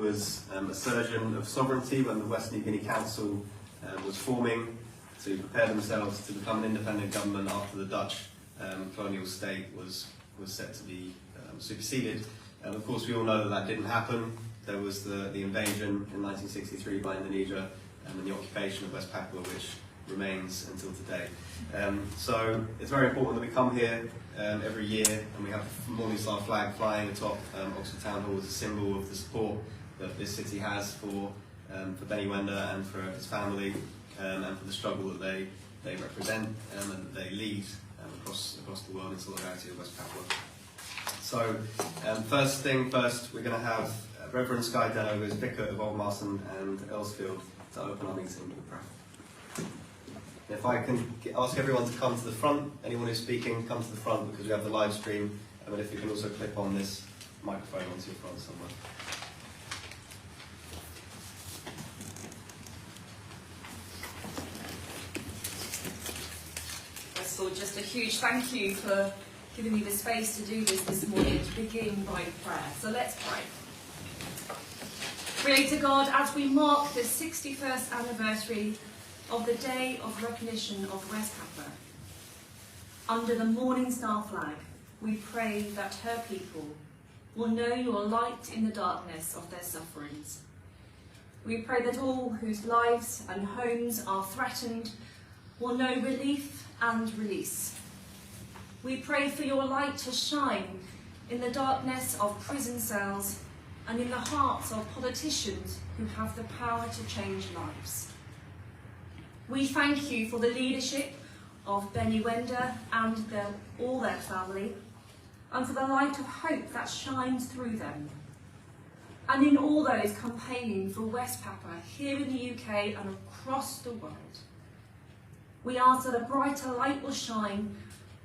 was a surgeon of sovereignty when the West New Guinea Council was forming to prepare themselves to become an independent government after the Dutch colonial state was set to be superseded. Of course, we all know that that didn't happen. There was the invasion in 1963 by Indonesia and the occupation of West Papua, which remains until today. So it's very important that we come here every year and we have the Morning Star flag flying atop Oxford Town Hall as a symbol of the support that this city has for Benny Wenda and for his family and for the struggle that they represent and that they lead across the world in solidarity with West Papua. So first thing first, we're going to have Reverend Sky Denno, who is Vicar of Old Marston and Earlsfield, to open our meeting with prayer. If I can ask everyone to come to the front, anyone who's speaking, come to the front because we have the live stream, and if you can also clip on this microphone onto your front somewhere. First of all, just a huge thank you for giving me the space to do this morning, to begin by prayer. So let's pray. Creator God, as we mark the 61st anniversary of the Day of Recognition of West Papua, under the Morning Star flag, we pray that her people will know your light in the darkness of their sufferings. We pray that all whose lives and homes are threatened will know relief and release. We pray for your light to shine in the darkness of prison cells and in the hearts of politicians who have the power to change lives. We thank you for the leadership of Benny Wenda and all their family, and for the light of hope that shines through them, and in all those campaigning for West Papua here in the UK and across the world. We ask that a brighter light will shine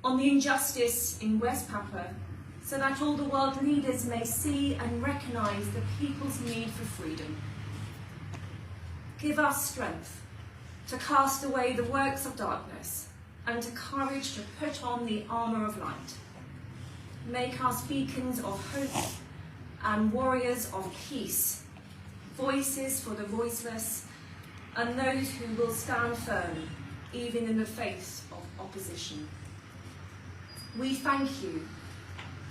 on the injustice in West Papua, so that all the world leaders may see and recognise the people's need for freedom. Give us strength to cast away the works of darkness and to courage to put on the armour of light. Make us beacons of hope and warriors of peace, voices for the voiceless and those who will stand firm even in the face of opposition. We thank you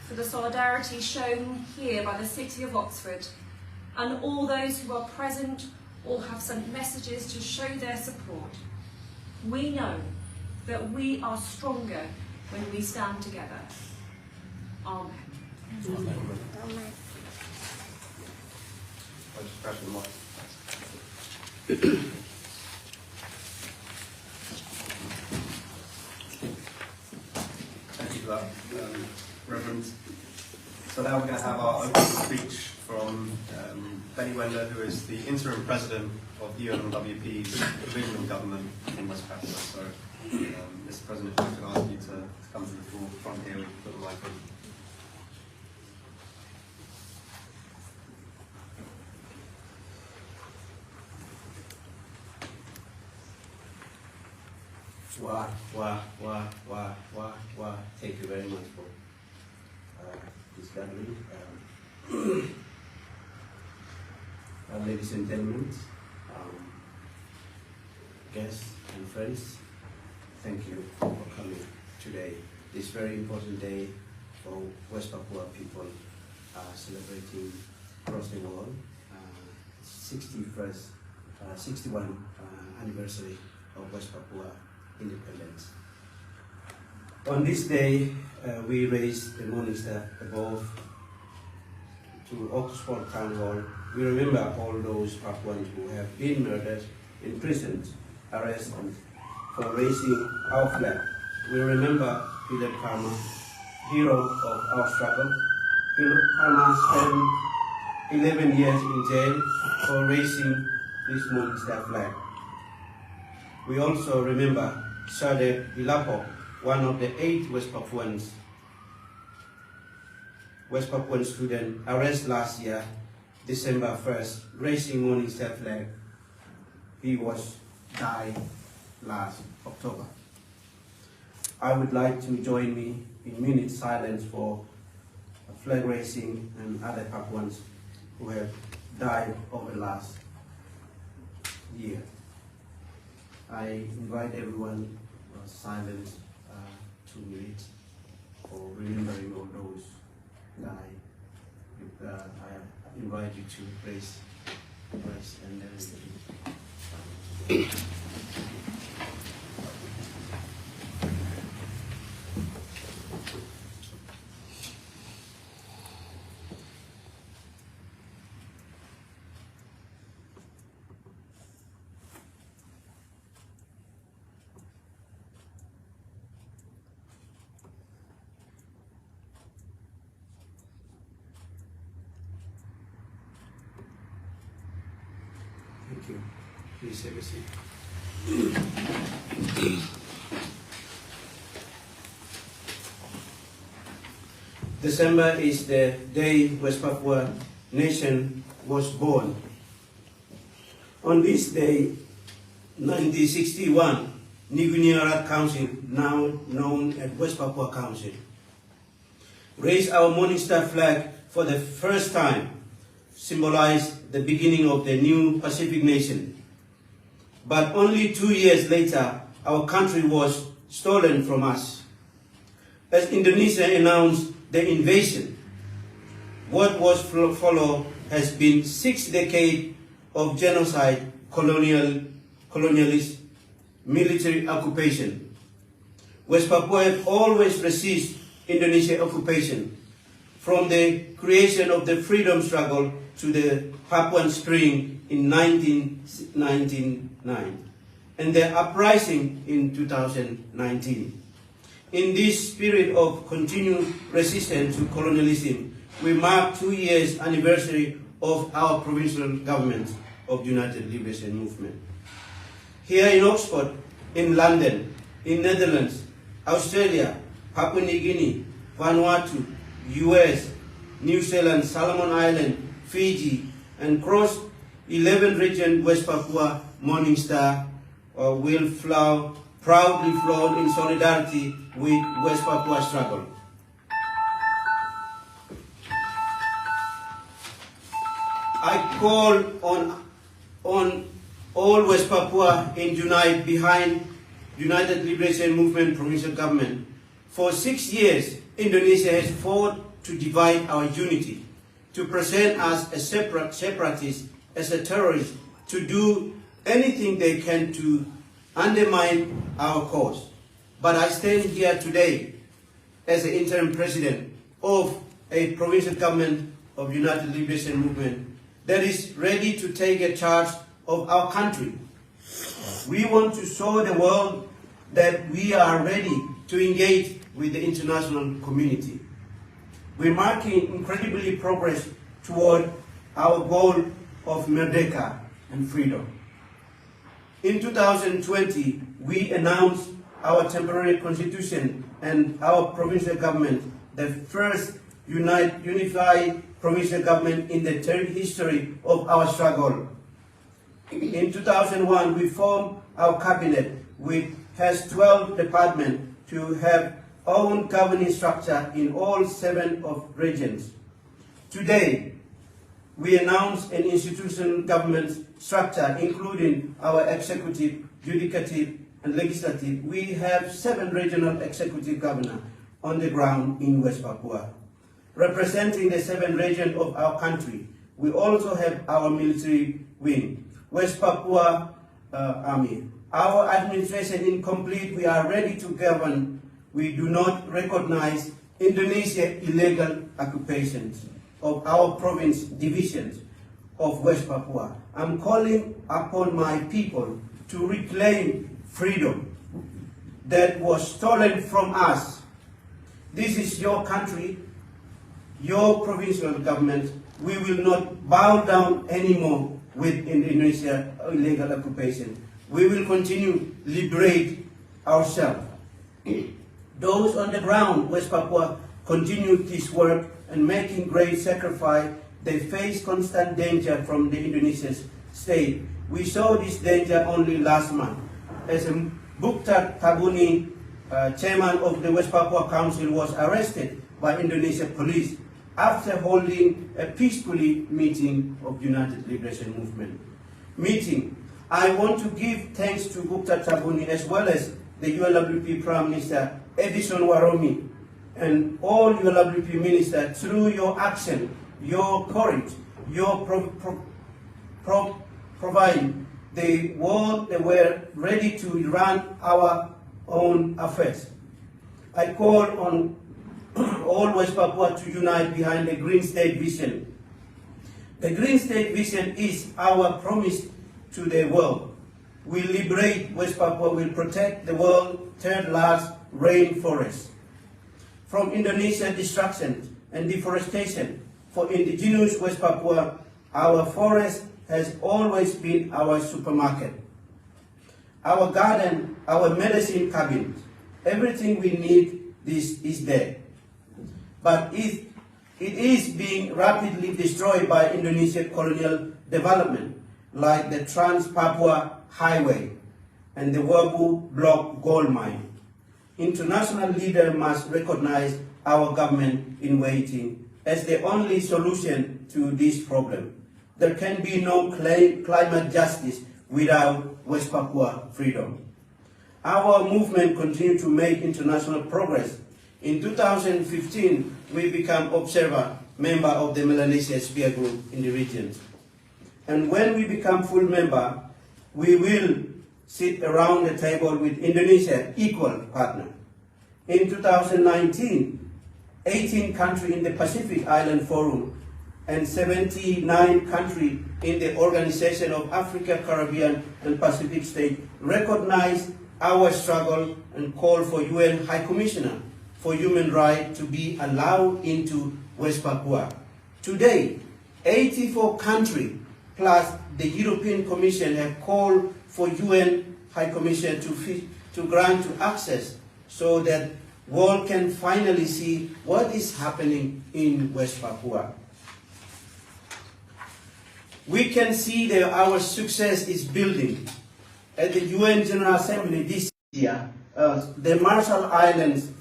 for the solidarity shown here by the City of Oxford, and all those who are present or have sent messages to show their support. We know that we are stronger when we stand together. Amen. Amen. Amen. Thank you for that, Reverend. So now we're going to have our opening speech from Benny Wenda, who is the interim president of the UNWP's provisional government in West Papua. So, Mr. President, if I could ask you to come to the front here, we can put the mic on. Thank you very much for this gathering. Ladies and gentlemen, guests and friends, thank you for coming today. This very important day for West Papua people celebrating across the world 61 anniversary of West Papua independence. On this day, we raised the Morning Star above to Oxford Town Hall. We remember all those Papuans who have been murdered, imprisoned, arrested for raising our flag. We remember Philip Palmer, hero of our struggle. Philip Palmer spent 11 years in jail for raising this Morning Star flag. We also remember Sade Ilapo, one of the 8 West Papuan students arrested last year, December 1st, raising Morning Star flag. He died last October. I would like to join me in minute silence for flag raising and other Papuans who have died over the last year. I invite everyone silent 2 minutes for remembering all those died. I invite you to praise and then thank you. Please have a seat. December is the day West Papua nation was born. On this day, 1961, New Guinea Council, now known as West Papua Council, raised our Morning Star flag for the first time, symbolized the beginning of the new Pacific nation. But only 2 years later, our country was stolen from us. As Indonesia announced the invasion, what was followed has been 6 decades of genocide, colonialist, military occupation. West Papua had always resisted Indonesian occupation, from the creation of the freedom struggle to the Papuan Spring in 1999 and the uprising in 2019. In this spirit of continued resistance to colonialism, we mark 2 years anniversary of our provincial government of the United Liberation Movement. Here in Oxford, in London, in Netherlands, Australia, Papua New Guinea, Vanuatu, US, New Zealand, Solomon Island, Fiji, and across 11 regions, West Papua Morning Star will proudly flown in solidarity with West Papua struggle. I call on all West Papua in unite behind United Liberation Movement provincial government. For 6 years, Indonesia has fought to divide our unity, to present us as separatists, as a terrorist, to do anything they can to undermine our cause. But I stand here today as the interim president of a provincial government of United Liberation Movement that is ready to take a charge of our country. We want to show the world that we are ready to engage with the international community. We're making incredibly progress toward our goal of Merdeka and freedom. In 2020, we announced our temporary constitution and our provincial government, the first unified provincial government in the history of our struggle. In 2001, we formed our cabinet, which has 12 departments to have own governing structure in all 7 of regions. Today, we announced an institutional government structure, including our executive, judicative, and legislative. We have 7 regional executive governors on the ground in West Papua, representing the 7 regions of our country. We also have our military wing, West Papua Army. Our administration incomplete. We are ready to govern. We do not recognize Indonesia's illegal occupations of our province divisions of West Papua. I'm calling upon my people to reclaim freedom that was stolen from us. This is your country, your provincial government. We will not bow down anymore with Indonesia's illegal occupation. We will continue to liberate ourselves. Those on the ground, West Papua, continue this work and making great sacrifice. They face constant danger from the Indonesian state. We saw this danger only last month. As Bukta Tabuni, chairman of the West Papua Council, was arrested by Indonesian police after holding a peacefully meeting of United Liberation Movement. I want to give thanks to Gupta Tabuni as well as the UNWP Prime Minister Edison Waromi and all UNWP ministers. Through your action, your courage, your providing, they were ready to run our own affairs. I call on all West Papua to unite behind the Green State Vision. The Green State Vision is our promise to the world. We liberate West Papua, will protect the world's third largest rainforest from Indonesian destruction and deforestation. For indigenous West Papua, our forest has always been our supermarket, our garden, our medicine cabinet. Everything we need, this is there. But it is being rapidly destroyed by Indonesian colonial development, like the Trans-Papua Highway and the Wabu Block gold mine. International leaders must recognize our government in waiting as the only solution to this problem. There can be no climate justice without West Papua freedom. Our movement continues to make international progress. In 2015, we became observer member of the Melanesia Sphere Group in the region. And when we become full member, we will sit around the table with Indonesia, equal partner. In 2019, 18 countries in the Pacific Island Forum and 79 countries in the Organization of Africa, Caribbean, and Pacific States recognized our struggle and call for UN High Commissioner for Human Rights to be allowed into West Papua. Today, 84 countries plus the European Commission have called for UN High Commission to grant access so that world can finally see what is happening in West Papua. We can see that our success is building. At the UN General Assembly this year, the Marshall Islands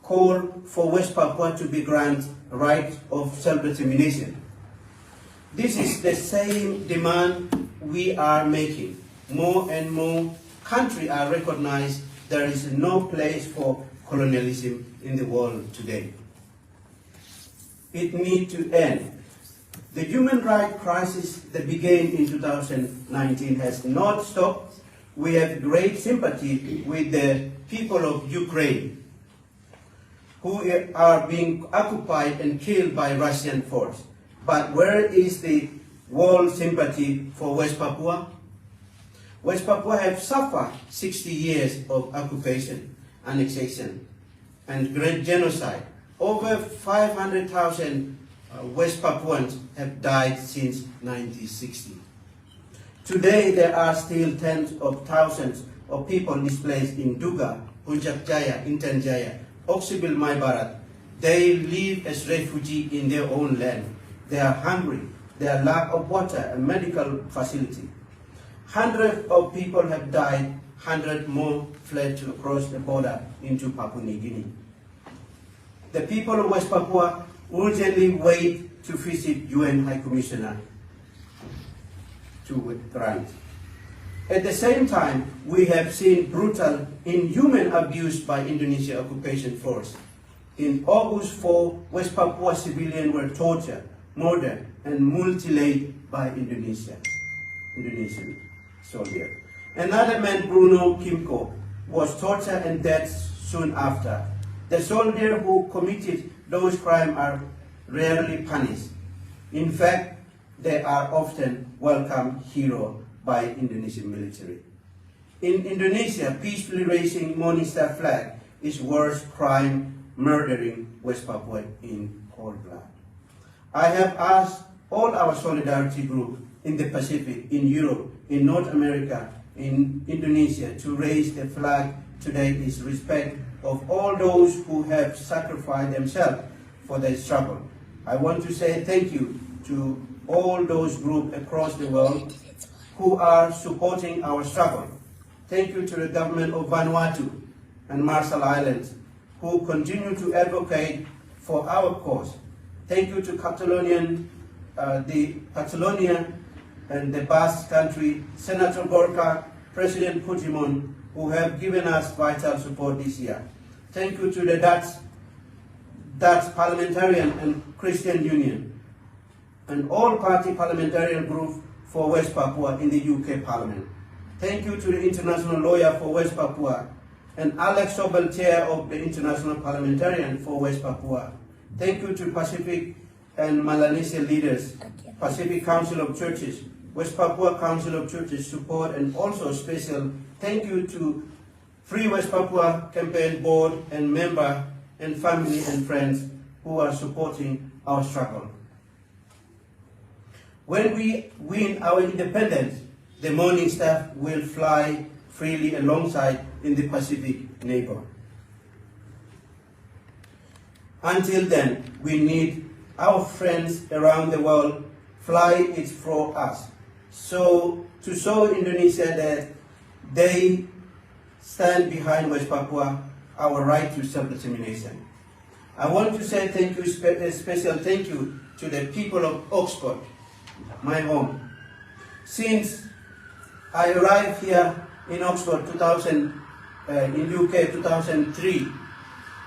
called for West Papua to be granted right of self-determination. This is the same demand we are making. More and more countries are recognized there is no place for colonialism in the world today. It needs to end. The human rights crisis that began in 2019 has not stopped. We have great sympathy with the people of Ukraine who are being occupied and killed by Russian force. But where is the world sympathy for West Papua? West Papua have suffered 60 years of occupation, annexation, and great genocide. Over 500,000 West Papuans have died since 1960. Today, there are still tens of thousands of people displaced in Duga, Puncak Jaya, Intan Jaya, Oksibil Mai Barat. They live as refugees in their own land. They are hungry. There are lack of water and medical facility. Hundreds of people have died. 100 more fled across the border into Papua New Guinea. The people of West Papua urgently wait to visit UN High Commissioner to grant. At the same time, we have seen brutal, inhuman abuse by Indonesia occupation force. In August 4, West Papua civilians were tortured, murdered, and mutilated by Indonesian soldiers. Another man, Bruno Kimko, was tortured and dead soon after. The soldiers who committed those crimes are rarely punished. In fact, they are often welcome heroes by Indonesian military. In Indonesia, peacefully raising Morning Star flag is worst crime, murdering West Papua in cold blood. I have asked all our solidarity groups in the Pacific, in Europe, in North America, in Indonesia to raise the flag today is respect of all those who have sacrificed themselves for their struggle. I want to say thank you to all those groups across the world who are supporting our struggle. Thank you to the government of Vanuatu and Marshall Islands who continue to advocate for our cause. Thank you to Catalonia and the Basque Country, Senator Gorka, President Puigdemont, who have given us vital support this year. Thank you to the Dutch Parliamentarian and Christian Union, and all-party parliamentarian group for West Papua in the UK Parliament. Thank you to the International Lawyer for West Papua, and Alex Sobel, Chair of the International Parliamentarian for West Papua. Thank you to Pacific and Melanesian leaders, Pacific Council of Churches, West Papua Council of Churches support, and also special thank you to Free West Papua Campaign Board and member and family and friends who are supporting our struggle. When we win our independence, the Morning Star will fly freely alongside in the Pacific neighbor. Until then, we need our friends around the world fly it for us. So to show Indonesia that they stand behind West Papua, our right to self-determination. I want to say thank you, a special thank you to the people of Oxford, my home. Since I arrived here in Oxford in UK 2003,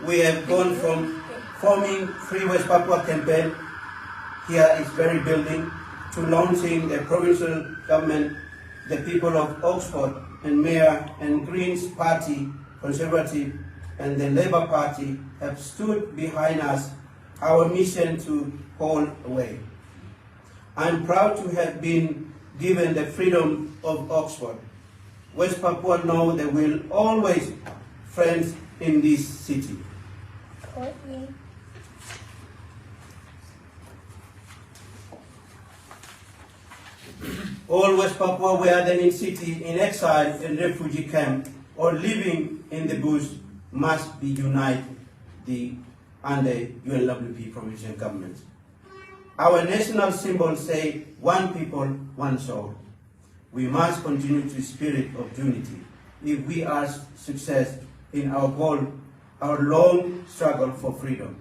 we have gone from forming Free West Papua campaign, here is very building, to launching the provincial government. The people of Oxford and Mayor and Greens Party, Conservative, and the Labour Party have stood behind us, our mission to hold away. I'm proud to have been given the freedom of Oxford. West Papua know they will always friends in this city. All West Papua, whether in city, in exile, in refugee camp, or living in the bush, must be united under UNWP provincial government. Our national symbols say, one people, one soul. We must continue to spirit of unity if we are success in our goal, our long struggle for freedom.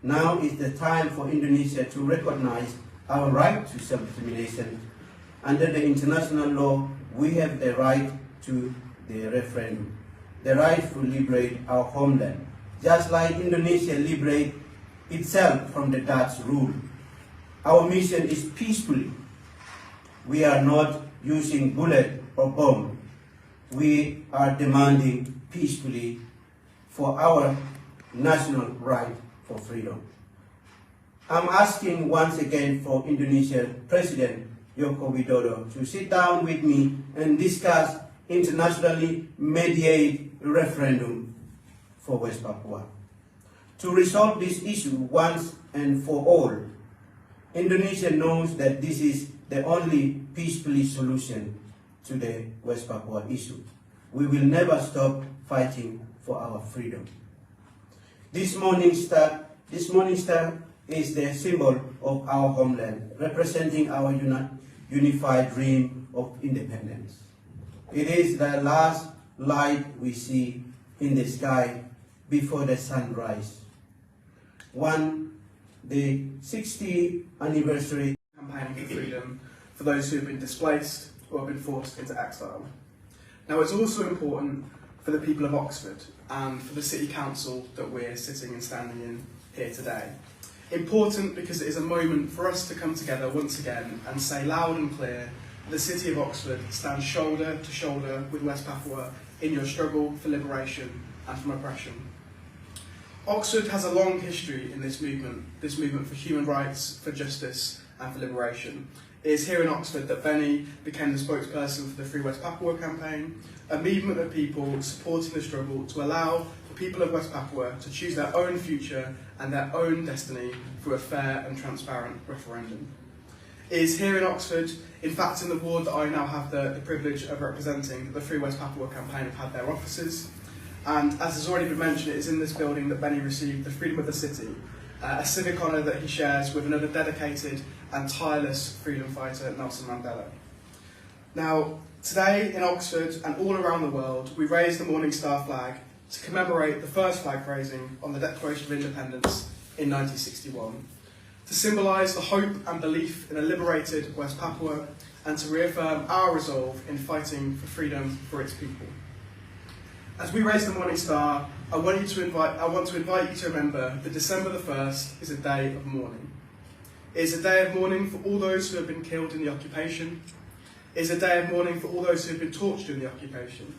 Now is the time for Indonesia to recognize our right to self-determination. Under the international law, we have the right to the referendum, the right to liberate our homeland, just like Indonesia liberate itself from the Dutch rule. Our mission is peacefully. We are not using bullet or bomb. We are demanding peacefully for our national right for freedom. I'm asking once again for Indonesian President Joko Widodo to sit down with me and discuss internationally mediated referendum for West Papua. To resolve this issue once and for all, Indonesia knows that this is the only peaceful solution to the West Papua issue. We will never stop fighting for our freedom. This morning star is the symbol of our homeland, representing our unified dream of independence. It is the last light we see in the sky before the sunrise. The 60th anniversary campaigning for freedom for those who have been displaced or have been forced into exile. Now, it's also important for the people of Oxford and for the City Council that we're sitting and standing in here today. Important because it is a moment for us to come together once again and say loud and clear that the City of Oxford stands shoulder to shoulder with West Papua in your struggle for liberation and from oppression. Oxford has a long history in this movement for human rights, for justice and for liberation. It is here in Oxford that Benny became the spokesperson for the Free West Papua campaign, a movement of people supporting the struggle to allow the people of West Papua to choose their own future and their own destiny through a fair and transparent referendum. It is here in Oxford, in fact in the ward that I now have the privilege of representing, that the Free West Papua campaign have had their offices. And as has already been mentioned, it is in this building that Benny received the Freedom of the City, a civic honour that he shares with another dedicated and tireless freedom fighter, Nelson Mandela. Now, today in Oxford and all around the world, we raise the Morning Star flag to commemorate the first flag raising on the Declaration of Independence in 1961. to symbolise the hope and belief in a liberated West Papua, and to reaffirm our resolve in fighting for freedom for its people. As we raise the Morning Star, I want to invite you to remember that December the 1st is a day of mourning. It is a day of mourning for all those who have been killed in the occupation. It is a day of mourning for all those who have been tortured in the occupation.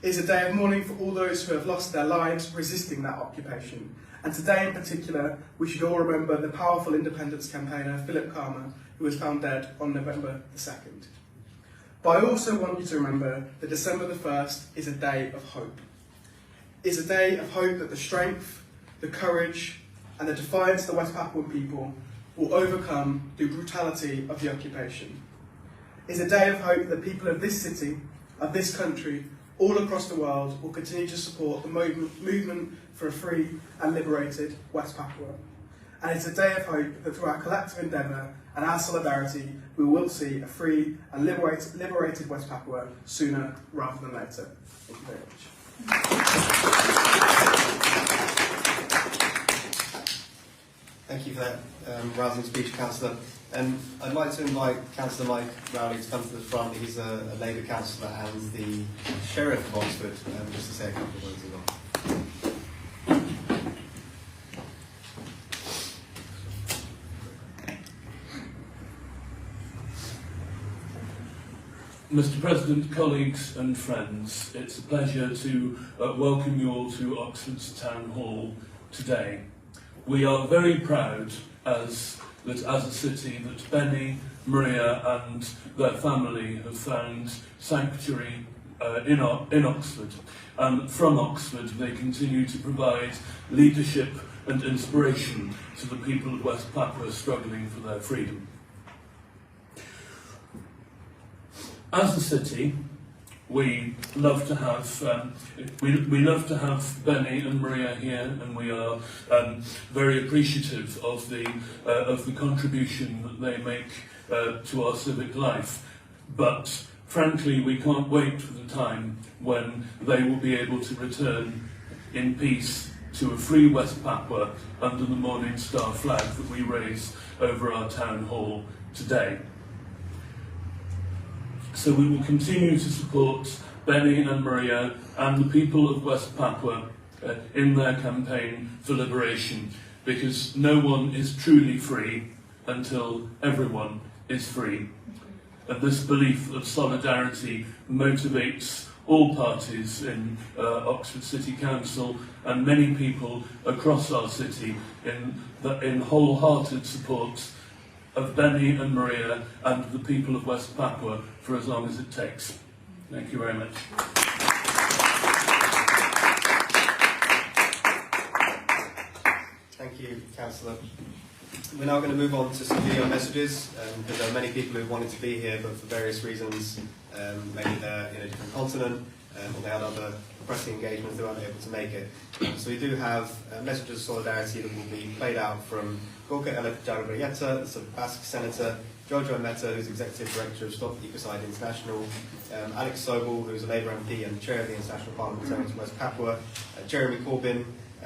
It is a day of mourning for all those who have lost their lives resisting that occupation. And today in particular, we should all remember the powerful independence campaigner Philip Karma, who was found dead on November the 2nd. But I also want you to remember that December the 1st is a day of hope. It is a day of hope that the strength, the courage, and the defiance of the West Papuan people will overcome the brutality of the occupation. It is a day of hope that people of this city, of this country, all across the world will continue to support the movement for a free and liberated West Papua. And it's a day of hope that through our collective endeavour and our solidarity, we will see a free and liberated West Papua sooner rather than later. Thank you very much. Thank you for that rousing speech, Councillor. I'd like to invite Councillor Mike Rowley to come to the front. He's a Labour councillor and the Sheriff of Oxford, just to say a couple of words as well. Mr. President, colleagues and friends, it's a pleasure to welcome you all to Oxford's Town Hall today. We are very proud as a city that Benny, Maria and their family have found sanctuary in Oxford. And from Oxford they continue to provide leadership and inspiration to the people of West Papua struggling for their freedom. As a city, we love to have Benny and Maria here, and we are very appreciative of the contribution that they make to our civic life. But frankly, we can't wait for the time when they will be able to return in peace to a free West Papua under the Morning Star flag that we raise over our town hall today. So we will continue to support Benny and Maria and the people of West Papua in their campaign for liberation, because no one is truly free until everyone is free. And this belief of solidarity motivates all parties in Oxford City Council and many people across our city in wholehearted support of Benny and Maria and the people of West Papua for as long as it takes. Thank you very much. Thank you, Councillor. We're now going to move on to some video messages, because there are many people who wanted to be here, but for various reasons, maybe they're in a different continent, or they had other pressing engagements, they weren't able to make it. So we do have messages of solidarity that will be played out from Gorka Eleftharieta, the Basque Senator, Jojo Meta, who's Executive Director of Stop Ecocide International, Alex Sobel, who's a Labour MP and Chair of the International Parliamentarians of West Papua, Jeremy Corbyn,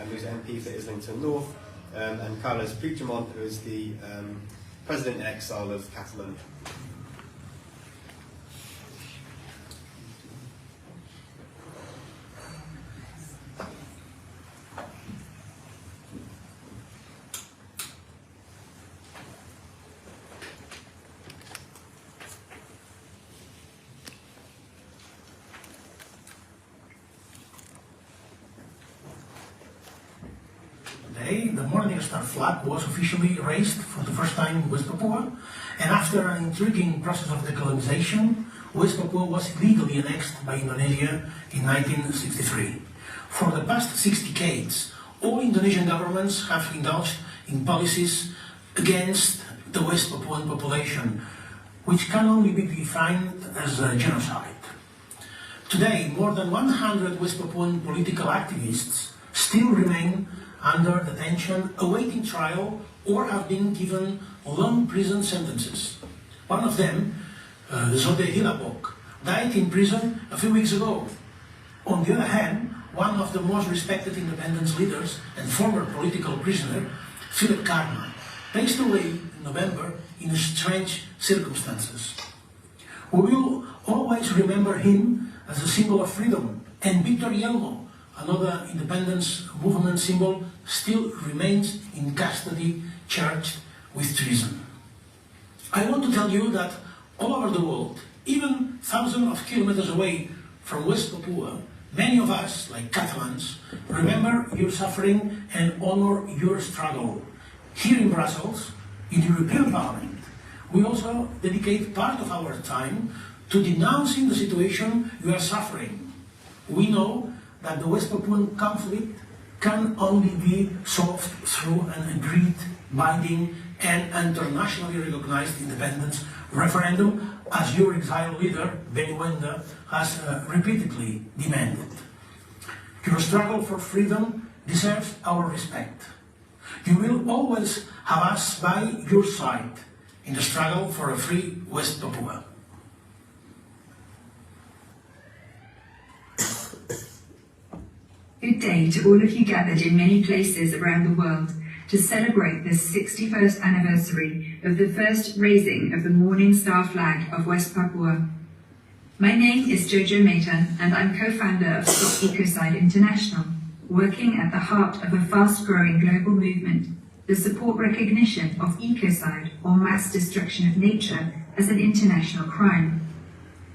who's MP for Islington North, and Carlos Puigdemont, who is the President in exile of Catalonia. The Morning Star flag was officially raised for the first time in West Papua, and after an intriguing process of decolonization, West Papua was legally annexed by Indonesia in 1963. For the past 6 decades, all Indonesian governments have indulged in policies against the West Papuan population, which can only be defined as a genocide. Today, more than 100 West Papuan political activists still remain under detention, awaiting trial, or have been given long prison sentences. One of them, Zode Hilapok, died in prison a few weeks ago. On the other hand, one of the most respected independence leaders and former political prisoner, Philip Karma, passed away in November in strange circumstances. We will always remember him as a symbol of freedom, and Victor Yelmo, another independence movement symbol, still remains in custody, charged with treason. I want to tell you that all over the world, even thousands of kilometers away from West Papua, many of us, like Catalans, remember your suffering and honor your struggle. Here in Brussels, in the European Parliament, we also dedicate part of our time to denouncing the situation you are suffering. We know that the West Papuan conflict can only be solved through an agreed, binding and internationally recognized independence referendum, as your exiled leader, Benny Wenda, has repeatedly demanded. Your struggle for freedom deserves our respect. You will always have us by your side in the struggle for a free West Papua. Good day to all of you gathered in many places around the world to celebrate the 61st anniversary of the first raising of the Morning Star flag of West Papua. My name is Jojo Mehta and I'm co-founder of Stop Ecocide International, working at the heart of a fast-growing global movement to support recognition of ecocide, or mass destruction of nature, as an international crime.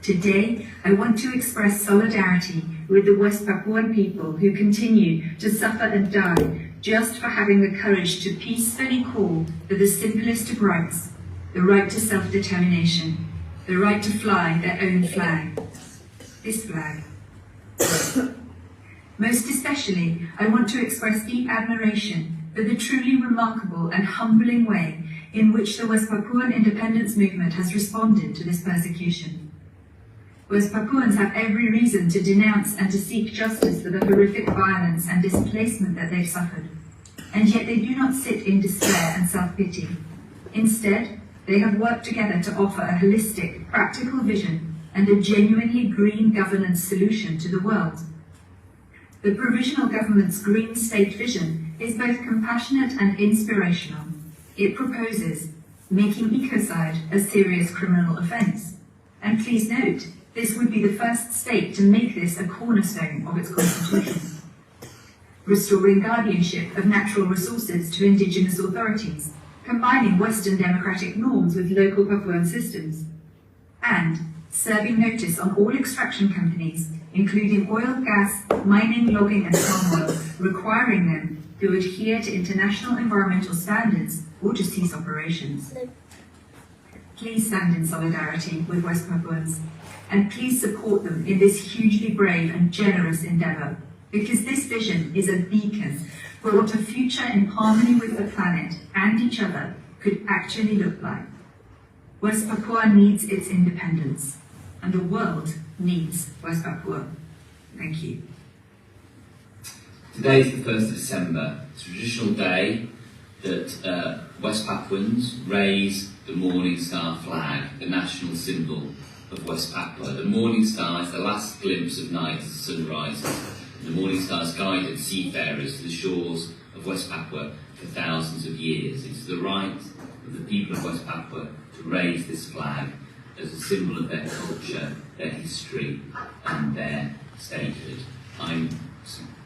Today, I want to express solidarity with the West Papuan people who continue to suffer and die just for having the courage to peacefully call for the simplest of rights, the right to self-determination, the right to fly their own flag, this flag. Most especially, I want to express deep admiration for the truly remarkable and humbling way in which the West Papuan independence movement has responded to this persecution. West Papuans have every reason to denounce and to seek justice for the horrific violence and displacement that they've suffered, and yet they do not sit in despair and self-pity. Instead, they have worked together to offer a holistic, practical vision and a genuinely green governance solution to the world. The Provisional Government's Green State vision is both compassionate and inspirational. It proposes making ecocide a serious criminal offence. And please note, this would be the first state to make this a cornerstone of its constitution. Restoring guardianship of natural resources to indigenous authorities, combining Western democratic norms with local Papuan systems. And serving notice on all extraction companies, including oil, gas, mining, logging and palm oil, requiring them to adhere to international environmental standards or to cease operations. Please stand in solidarity with West Papuans, and please support them in this hugely brave and generous endeavour, because this vision is a beacon for what a future in harmony with the planet and each other could actually look like. West Papua needs its independence, and the world needs West Papua. Thank you. Today is the 1st of December, a traditional day that West Papuans raise the Morning Star flag, the national symbol of West Papua. The Morning Star is the last glimpse of night as the sun rises. The Morning Star has guided seafarers to the shores of West Papua for thousands of years. It's the right of the people of West Papua to raise this flag as a symbol of their culture, their history and their statehood. I'm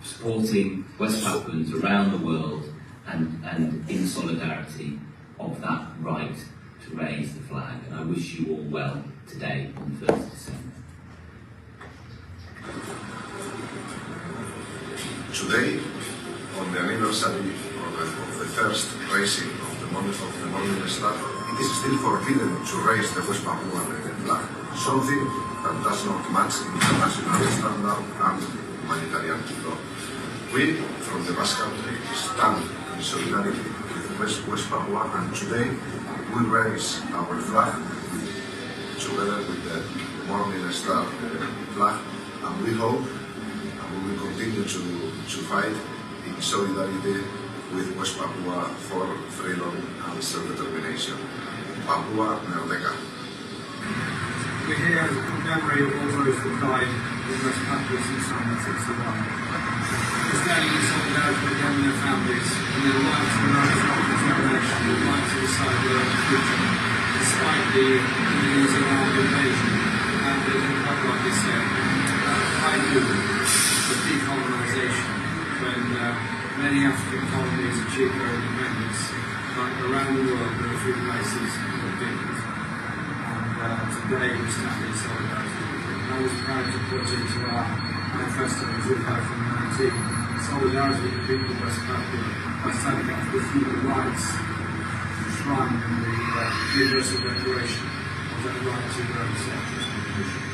supporting West Papuans around the world and in solidarity of that right to raise the flag. And I wish you all well today on the 1st of December. Today, on the anniversary of the first raising of the Morning Star, it is still forbidden to raise the West Papuan flag, something that does not match international standard and humanitarian law. We, from the Basque Country, stand in solidarity with West Papua, and today we raise our flag together with the Morning Star flag, and we hope and we will continue to fight in solidarity with West Papua for freedom and self-determination. Papua Merdeka. We're here in memory of all those that died in West Papua since 1961. We're standing in solidarity with them and their families and their right to their own self-determination, their right to decide their own future, despite the news around invasion and the Papua, like they said, high noon of decolonisation when many African colonies achieved their independence. But around the world there are few places that didn't. And today we stand in solidarity. I was proud to put into our manifesto in 2019 solidarity with the people of West Papua by standing up for human rights enshrined in the Universal Declaration of that right to their own self-determination.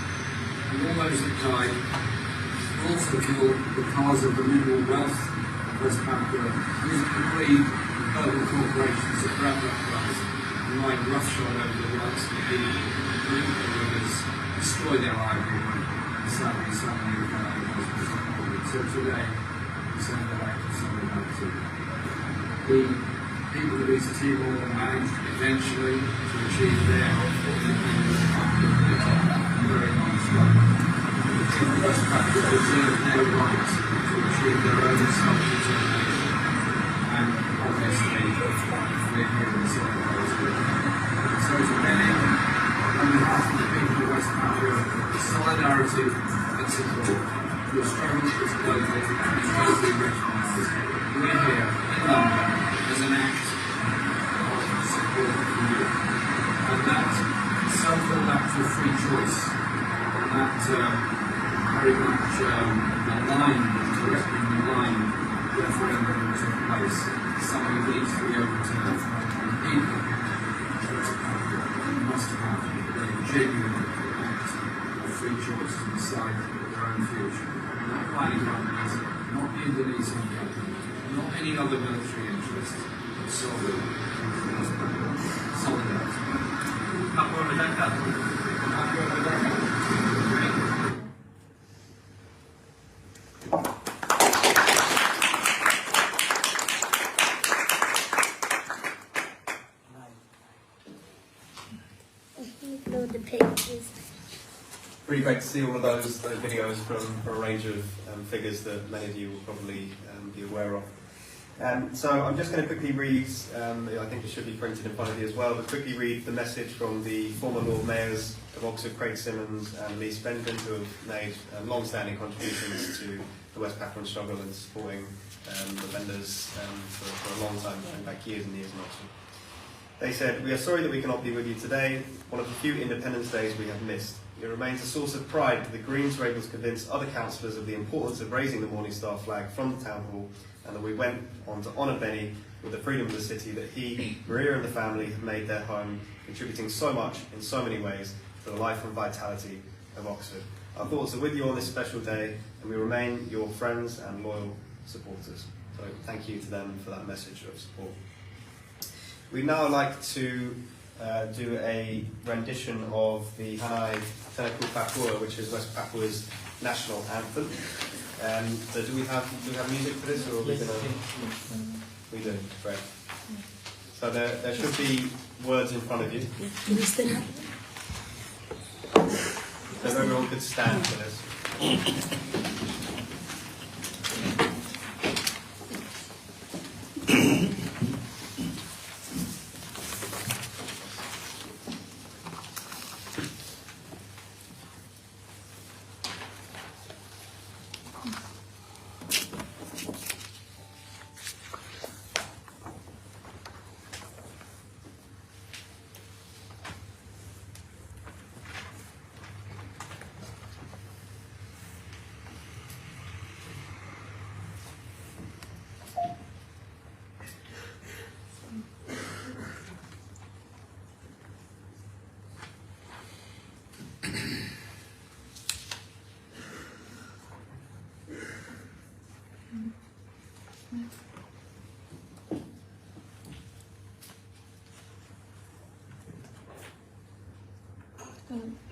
And all those that died were also killed because of the mineral wealth of West Papua and the greed of global corporations that grab that wealth and ride roughshod over the rights of the people, pollute the rivers, destroy their livelihood, and sadly some of you have So today, we send that act of solidarity. The people of East Timor managed eventually to achieve their independence after a very long struggle. The people of West Papua deserve their right to achieve their own self-determination. And obviously, we're here in solidarity. So to Benny, on behalf of the people of West Papua, solidarity and support. Your struggle is global and is globally recognised. We're here in London as an act of support for you. And that so-called act of free choice, that very much aligned to it, in the line referendum that took place, something that needs to be overturned. And people must have a genuine act of free choice to decide their own future. Not mining companies, not the Indonesian government, not any other military interest, but solely solidarity. Papua Merdeka. Papua Merdeka. Load the pictures. Really great to see all of those videos from a range of figures that many of you will probably be aware of. So I'm just going to quickly read, I think it should be printed in front of you as well, but quickly read the message from the former Lord Mayors of Oxford, Craig Symonds and Lee Spendin, who have made long-standing contributions to the West Papuan struggle and supporting the Wendas for a long time, in fact years and years in Oxford. They said, "We are sorry that we cannot be with you today, one of the few Independence Days we have missed. It remains a source of pride that the Greens were able to convince other councillors of the importance of raising the Morning Star flag from the Town Hall, and that we went on to honour Benny with the freedom of the city that he, Maria and the family have made their home, contributing so much in so many ways to the life and vitality of Oxford. Our thoughts are with you on this special day, and we remain your friends and loyal supporters." So thank you to them for that message of support. We'd now like to do a rendition of the Hanai Tenaku Papua, which is West Papua's national anthem. So do we have music for this, or are we going to? We do, great. So there should be words in front of you. So everyone could stand for this.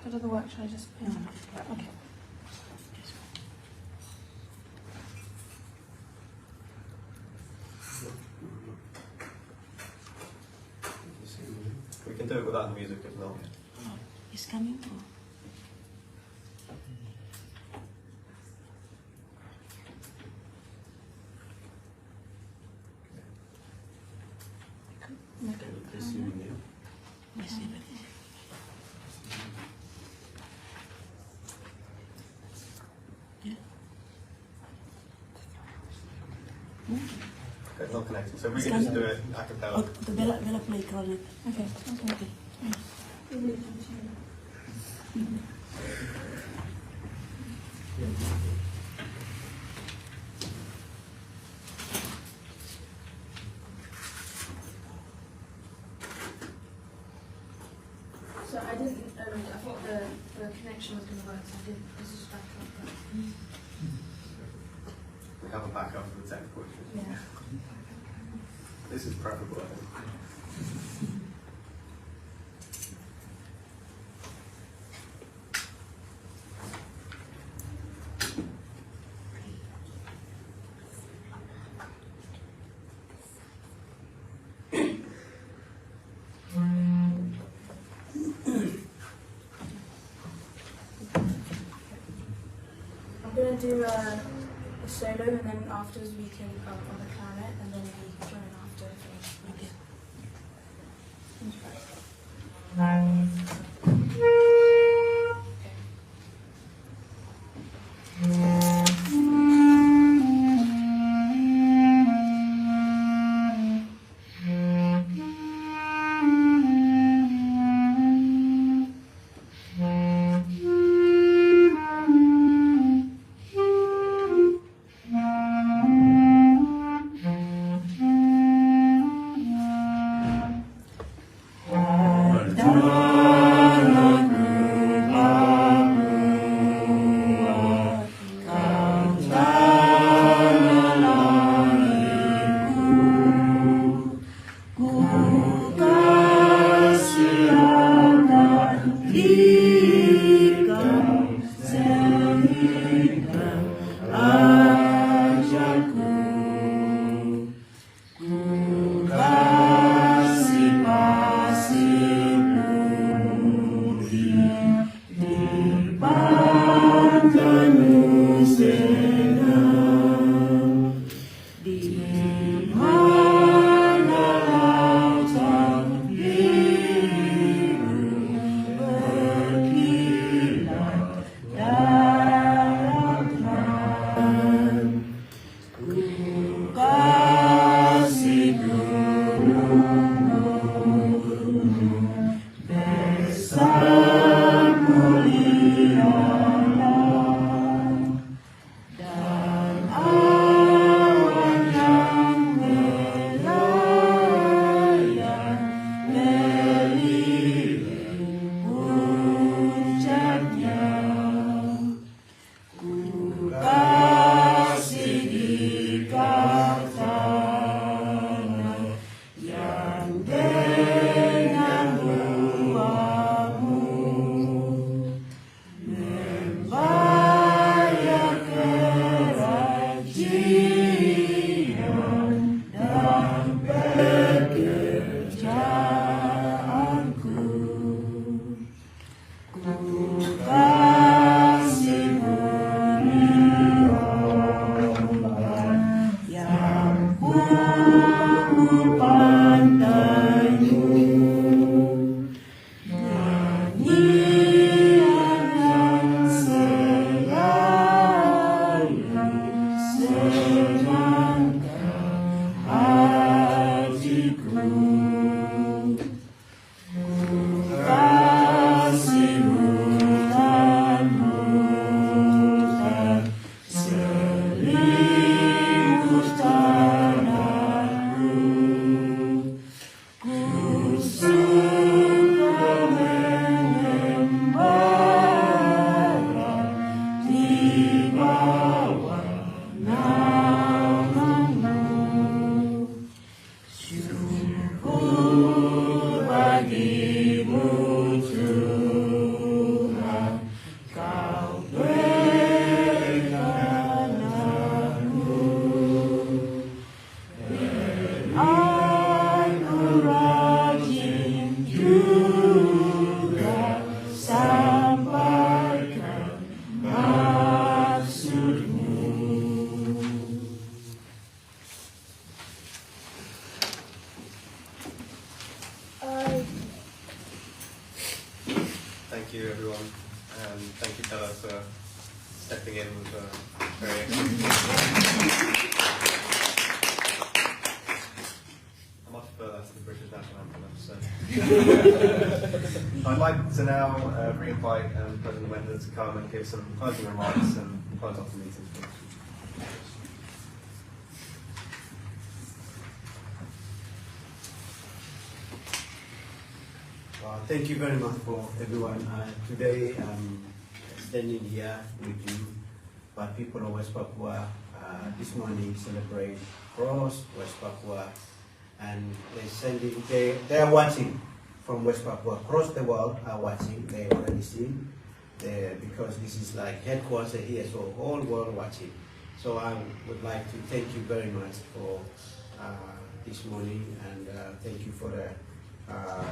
Go to the work, shall I just pin? Okay. We can do it without the music as well. Oh, he's coming. It's not connected, so we can just do it a cappella. The Bella play cornet. Okay. So I didn't, I thought the connection was going to work, so I didn't, this is back up. We have a backup for the technical issues. Yeah. This is preferable, I think. I'm going to do a solo, and then afterwards we can on the clarinet, and then we join after. stepping in with very excellent. I much prefer that to the British national anthem, so. I'd like to now re-invite President Wenda to come and give some closing remarks and close off the meeting. Thank you very much for everyone. Today I'm standing here with you, but people of West Papua this morning celebrate across West Papua, and they are watching from West Papua. Across the world are watching. They already seen because this is like headquarters here, so whole world watching. So I would like to thank you very much for this morning, and thank you for the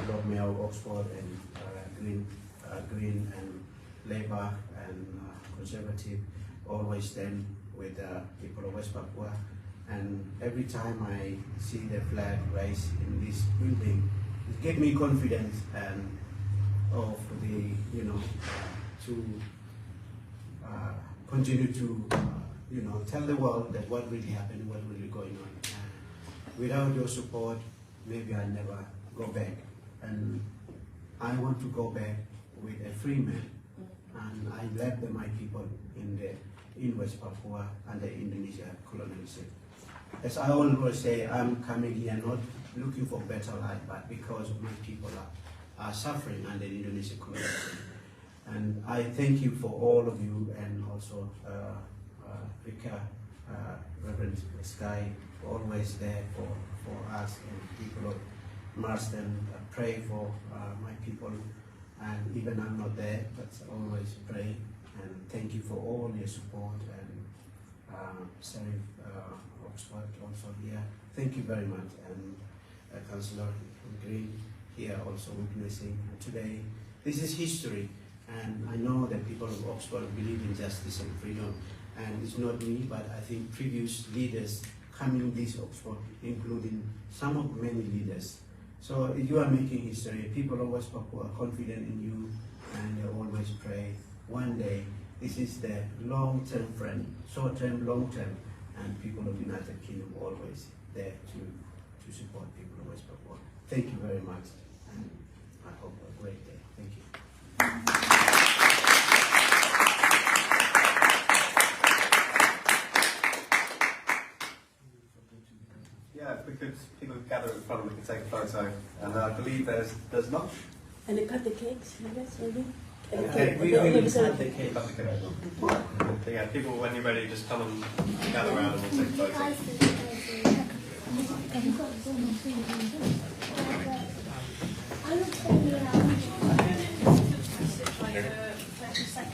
Lord Mayor of Oxford and Green and Labour and Conservative always stand with the people of West Papua. And every time I see the flag raised in this building, it gives me confidence and of the to continue to tell the world that what really happened, what really going on. Without your support, maybe I never go back, and I want to go back with a free man, and I left my people in West Papua under Indonesia colonialism. As I always say, I'm coming here not looking for better life, but because my people are suffering under Indonesian colonialism. And I thank you for all of you, and also Rika, Reverend Sky, always there for us and people of Marsden. Pray for my people, and even I'm not there, but always pray. And thank you for all your support, and Sheriff Oxford also here. Thank you very much, and Councillor Green here also witnessing today. This is history, and I know that people of Oxford believe in justice and freedom, and it's not me, but I think previous leaders coming this Oxford, including some of many leaders. So you are making history. People of West Papua are confident in you, and they always pray. One day, this is the long-term friend, short-term, long-term, and people of the United Kingdom always there to support people of West Papua. Thank you very much, and I hope a great day. Thank you. Yeah, if we could, people could gather in front, we can take a photo. And I believe there's lunch. And they cut the cakes, I guess, maybe? Okay, we will cut the cake. Cut the cake. So yeah, people, when you're ready, just come and gather around and we'll take a photo. I